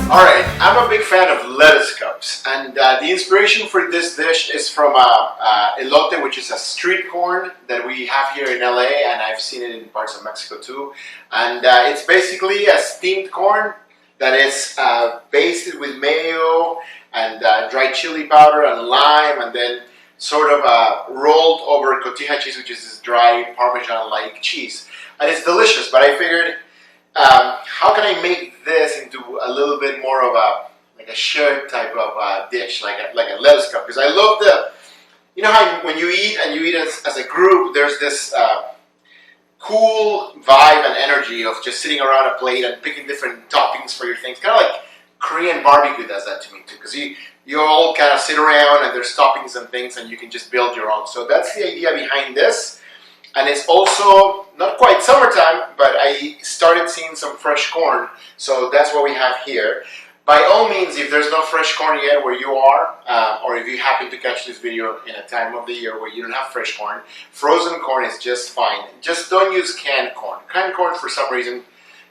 Alright, I'm a big fan of lettuce cups, and the inspiration for this dish is from elote, which is a street corn that we have here in LA, and I've seen it in parts of Mexico too. And it's basically a steamed corn that is basted with mayo and dried chili powder and lime, and then sort of rolled over cotija cheese, which is this dry Parmesan-like cheese. And it's delicious, but I figured, how can I make this into a little bit more of a shared type of dish, like a lettuce cup? Because I love you know how when you eat and you eat as a group, there's this cool vibe and energy of just sitting around a plate and picking different toppings for your things. Kind of like Korean barbecue does that to me too, because you all kind of sit around and there's toppings and things and you can just build your own. So that's the idea behind this. And it's also not quite summertime, but I started seeing some fresh corn, so that's what we have here. By all means, if there's no fresh corn yet where you are, or if you happen to catch this video in a time of the year where you don't have fresh corn, frozen corn is just fine. Just don't use canned corn. Canned corn, for some reason,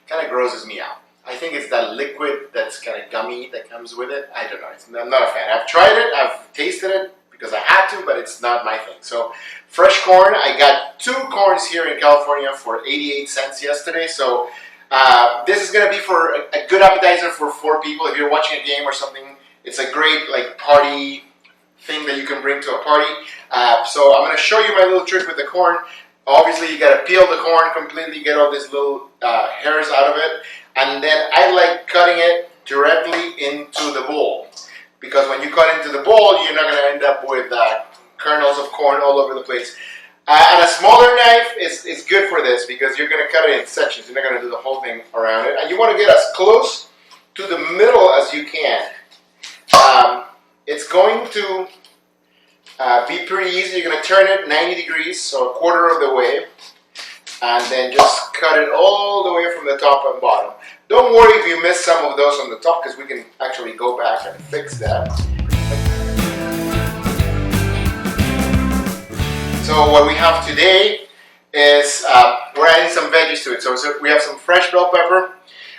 kind of grosses me out. I think it's that liquid that's kind of gummy that comes with it. I don't know. I'm not a fan. I've tried it. I've tasted it because I had to, but it's not my thing. So fresh corn, I got 2 corns here in California for 88 cents yesterday. So this is gonna be for a good appetizer for 4 people. If you're watching a game or something, it's a great party thing that you can bring to a party. So I'm gonna show you my little trick with the corn. Obviously you gotta peel the corn completely, get all these little hairs out of it. And then I like cutting it directly into the bowl. Because when you cut into the bowl, you're not going to end up with kernels of corn all over the place. And a smaller knife is good for this because you're going to cut it in sections. You're not going to do the whole thing around it. And you want to get as close to the middle as you can. It's going to be pretty easy. You're going to turn it 90 degrees, so a quarter of the way. And then just cut it all the way from the top and bottom. Don't worry if you miss some of those on the top, because we can actually go back and fix that. So what we have today is we're adding some veggies to it. So we have some fresh bell pepper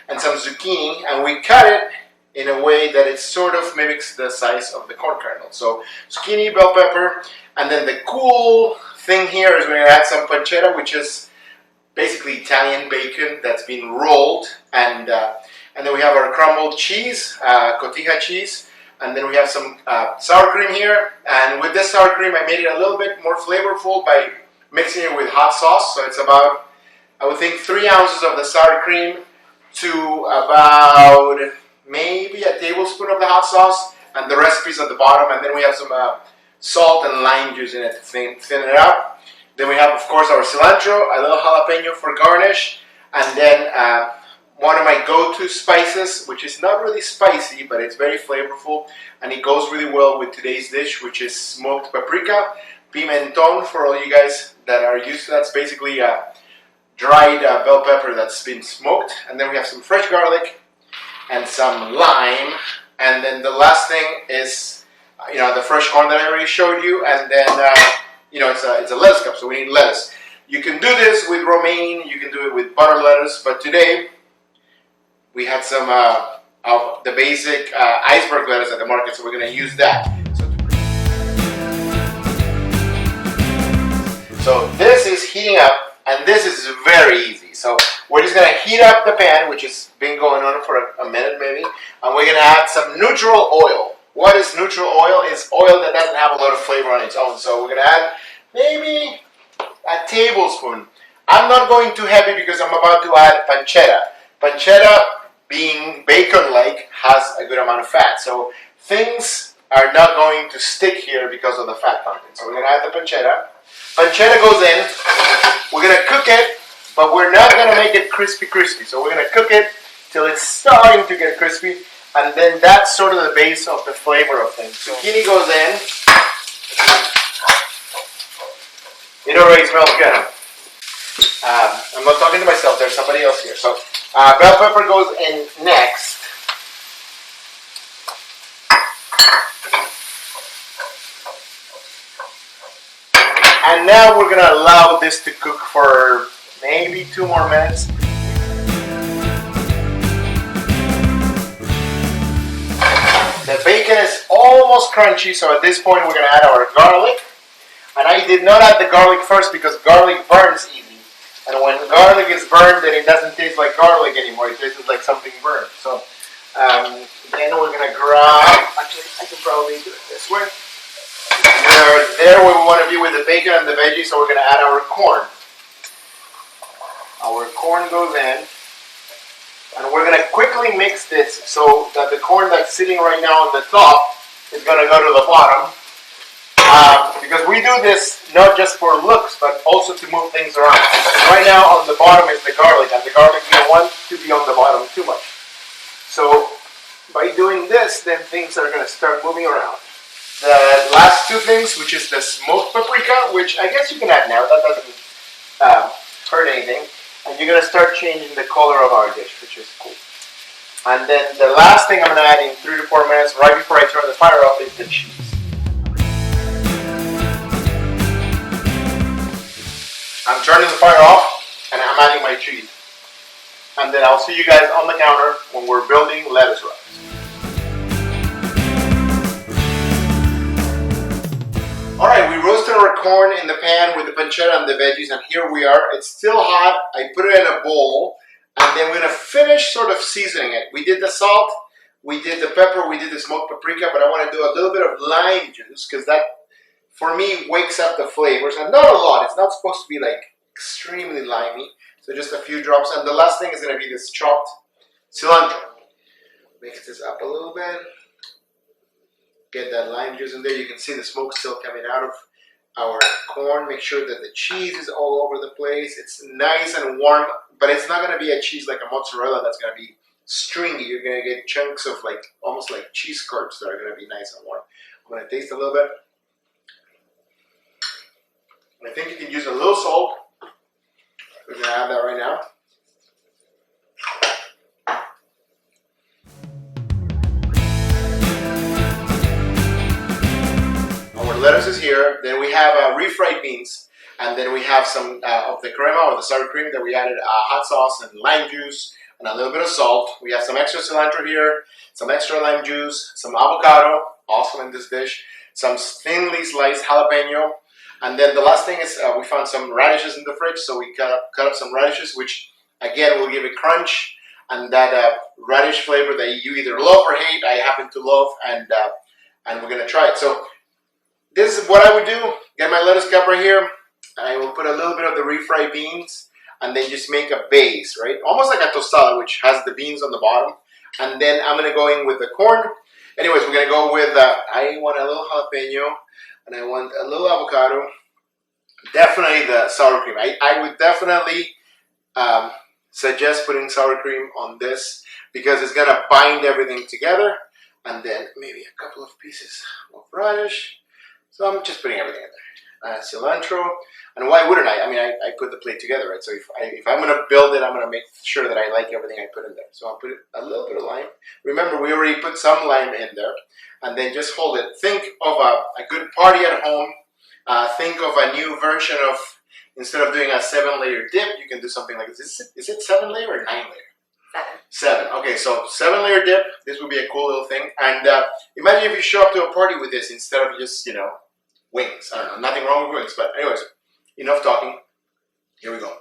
and some zucchini, and we cut it in a way that it sort of mimics the size of the corn kernel. So zucchini, bell pepper, and then the cool thing here is we're going to add some pancetta, which is basically Italian bacon that's been rolled, and then we have our crumbled cheese, cotija cheese, and then we have some sour cream here. And with this sour cream, I made it a little bit more flavorful by mixing it with hot sauce. So it's about, I would think, 3 ounces of the sour cream to about maybe a tablespoon of the hot sauce, and the recipe's at the bottom. And then we have some salt and lime juice in it to thin it out. Then we have, of course, our cilantro, a little jalapeno for garnish, and then one of my go-to spices, which is not really spicy, but it's very flavorful, and it goes really well with today's dish, which is smoked paprika, pimenton, for all you guys that are used to that. It's basically a dried bell pepper that's been smoked, and then we have some fresh garlic and some lime, and then the last thing is, the fresh corn that I already showed you, and then it's a lettuce cup, so we need lettuce. You can do this with romaine, you can do it with butter lettuce, but today we had some of the basic iceberg lettuce at the market, so we're going to use that. So this is heating up, and this is very easy. So we're just going to heat up the pan, which has been going on for a minute maybe, and we're going to add some neutral oil. What is neutral oil? It's oil that doesn't have a lot of flavor on its own. So we're going to add maybe a tablespoon. I'm not going too heavy because I'm about to add pancetta. Pancetta, being bacon-like, has a good amount of fat. So things are not going to stick here because of the fat content. So we're going to add the pancetta. Pancetta goes in. We're going to cook it, but we're not going to make it crispy. So we're going to cook it till it's starting to get crispy. And then that's sort of the base of the flavor of things. Zucchini goes in. It already smells good. I'm not talking to myself, there's somebody else here. So bell pepper goes in next. And now we're going to allow this to cook for maybe 2 more minutes. almost crunchy, so at this point we're going to add our garlic. And I did not add the garlic first because garlic burns easy. And when garlic is burned, then it doesn't taste like garlic anymore. It tastes like something burned. So then we're going to grab, actually I can probably do it this way. We're there where we want to be with the bacon and the veggies, so we're going to add our corn. Our corn goes in. And we're going to quickly mix this so that the corn that's sitting right now on the top is going to go to the bottom. Because we do this not just for looks, but also to move things around. Right now on the bottom is the garlic, and the garlic we don't want to be on the bottom too much. So by doing this, then things are going to start moving around. The last two things, which is the smoked paprika, which I guess you can add now, that doesn't hurt anything. And you're going to start changing the color of our dish, which is cool. And then the last thing I'm going to add in 3 to 4 minutes, right before I turn the fire off, is the cheese. I'm turning the fire off, and I'm adding my cheese. And then I'll see you guys on the counter when we're building lettuce wraps. Alright, we roasted our corn in the pan with the pancetta and the veggies, and here we are. It's still hot. I put it in a bowl, and then we're going to finish sort of seasoning it. We did the salt, we did the pepper, we did the smoked paprika, but I want to do a little bit of lime juice, because that, for me, wakes up the flavors. And not a lot. It's not supposed to be like extremely limey. So just a few drops. And the last thing is going to be this chopped cilantro. Mix this up a little bit. Get that lime juice in there. You can see the smoke still coming out of our corn. Make sure that the cheese is all over the place. It's nice and warm, but it's not going to be a cheese like a mozzarella that's going to be stringy. You're going to get chunks of like almost like cheese curds that are going to be nice and warm. I'm going to taste a little bit. I think you can use a little salt. We're going to add that right now. Our lettuce is here. Then we have refried beans. And then we have some of the crema or the sour cream that we added hot sauce and lime juice and a little bit of salt. We have some extra cilantro here, some extra lime juice, some avocado, also in this dish, some thinly sliced jalapeno. And then the last thing is we found some radishes in the fridge, so we cut up some radishes, which again will give it crunch and that radish flavor that you either love or hate. I happen to love, and we're gonna try it. So this is what I would do. Get my lettuce cup right here. I will put a little bit of the refried beans, and then just make a base, right? Almost like a tostada, which has the beans on the bottom. And then I'm gonna go in with the corn. Anyways, we're gonna go with I want a little jalapeno. And I want a little avocado. Definitely the sour cream. I would definitely suggest putting sour cream on this because it's going to bind everything together. And then maybe a couple of pieces of radish. So I'm just putting everything in there. Cilantro. And why wouldn't I? I mean, I put the plate together, right? So if I'm going to build it, I'm going to make sure that I like everything I put in there. So I'll put a little bit of lime. Remember, we already put some lime in there. And then just hold it. Think of a good party at home. Think of a new version of, instead of doing a 7-layer dip, you can do something like this. Is it 7-layer or 9-layer? 7. Okay, so 7-layer dip. This would be a cool little thing. And imagine if you show up to a party with this instead of just, wings. I don't know, nothing wrong with wings. But anyways, enough talking. Here we go.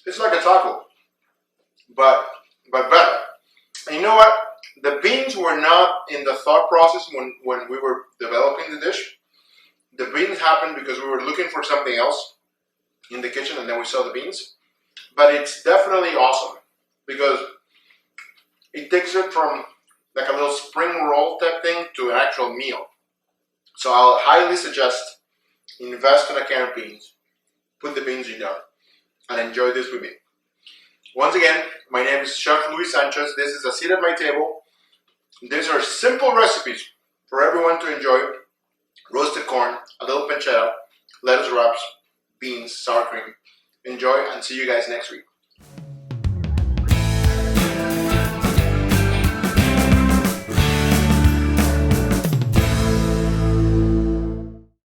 It's like a taco, but better. And you know what? The beans were not in the thought process when we were developing the dish. The beans happened because we were looking for something else in the kitchen, and then we saw the beans. But it's definitely awesome because it takes it from like a little spring roll type thing to an actual meal. So I'll highly suggest invest in a can of beans, put the beans in there, and enjoy this with me. Once again, my name is Chef Luis Sanchez. This is A Seat at My Table. These are simple recipes for everyone to enjoy. Roasted corn, a little pancetta, lettuce wraps, beans, sour cream. Enjoy, and see you guys next week.